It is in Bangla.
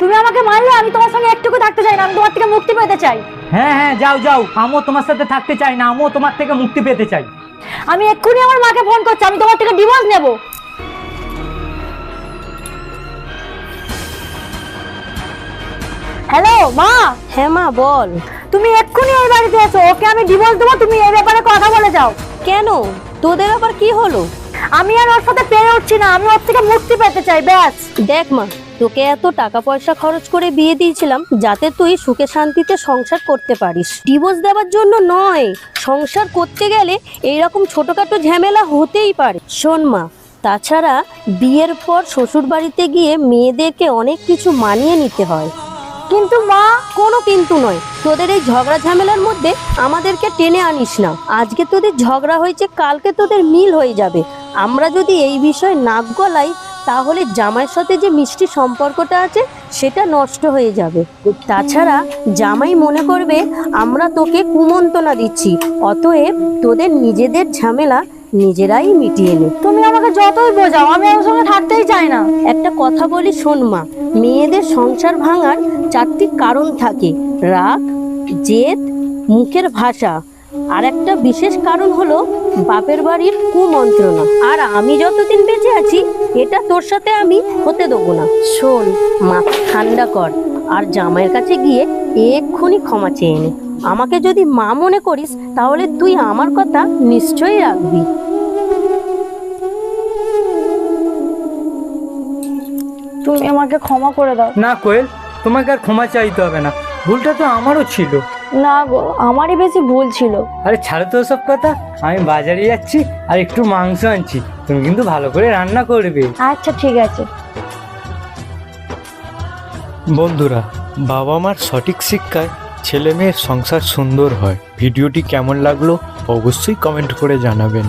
তুমি আমাকে মারলে আমি তোমার সঙ্গে একটুকু থাকতে চাই না, আমি তোমার থেকে মুক্তি পেতে চাই। হ্যাঁ হ্যাঁ, যাও যাও, আমিও তোমার সাথে থাকতে চাই না, আমিও তোমার থেকে মুক্তি পেতে চাই। আমি এক্ষুনি আমার মাকে ফোন করছি, আমি তোমার থেকে ডিভোর্স নেব। হ্যালো মা। হ্যাঁ মা বল। তুমি এক্ষুনি এই বাড়িতে এসো, ওকে আমি ডিভোর্স দেবো, তুমি এই ব্যাপারে কথা বলে যাও। কেন, তোদের আবার কি হলো? আমি আর ওর সাথে পেরে উঠছি না, আমি ওর থেকে মুক্তি পেতে চাই, ব্যাস। দেখ মা, তোকে এত টাকা পয়সা খরচ করে বিয়ে দিয়েছিলাম যাতে তুই সুখে শান্তিতে সংসার করতে পারিস, ডিভোর্স দেওয়ার জন্য নয়। সংসার করতে গেলে এইরকম ছোটখাটো ঝামেলা হতেই পারে। শোন মা, তাছাড়া বিয়ের পর শ্বশুর বাড়িতে গিয়ে মেয়েদেরকে অনেক কিছু মানিয়ে নিতে হয়। কিন্তু মা, কোনো কিন্তু নয়, তোদের এই ঝগড়া ঝামেলার মধ্যে আমাদেরকে টেনে আনিস না। আজকে তোদের ঝগড়া হয়েছে, কালকে তোদের মিল হয়ে যাবে। আমরা যদি এই বিষয়ে নাক গলাই তাহলে জামাইয়ের সাথে যে মিষ্টি সম্পর্কটা আছে সেটা নষ্ট হয়ে যাবে। তাছাড়া জামাই মনে করবে আমরা তোকে কুমন্ত্রণা দিচ্ছি। অতএব তোদের নিজেদের ঝামেলা নিজেরাই মিটিয়ে নে। তুমি আমাকে যতই বোঝাও, আমি ওর সঙ্গে থাকতেই চাই না। একটা কথা বলি শোন মা, মেয়েদের সংসার ভাঙার 4টি কারণ থাকে: রাগ, জেদ, মুখের ভাষা, আর একটা বিশেষ কারণ হলো বাপের বাড়ির কুমন্ত্রণা। আর আমি যতদিন বেঁচে আছি এটা তোর সাথে আমি হতে দেবো না। শোন, মাথা ঠান্ডা কর আর জামাইয়ের কাছে গিয়ে এক্ষুনি ক্ষমা চেয়ে নে। আমাকে যদি মা মনে করিস তাহলে তুই আমার কথা নিশ্চয়ই রাখবি। তুমি আমাকে ক্ষমা করে দাও। না কোয়েল, তোমাকে আর ক্ষমা চাইতে হবে না, ভুলটা তো আমারও ছিল। না গো, আমারই বেশি ভুল ছিল। আরে ছাড়ো তো সব কথা, আমি বাজারে যাচ্ছি আর একটু মাংস আনছি, তুমি কিন্তু ভালো করে রান্না করবে। আচ্ছা ঠিক আছে। বন্ধুরা, বাবা মার সঠিক শিক্ষায় ছেলে মেয়ের সংসার সুন্দর হয়। ভিডিওটি কেমন লাগলো অবশ্যই কমেন্ট করে জানাবেন।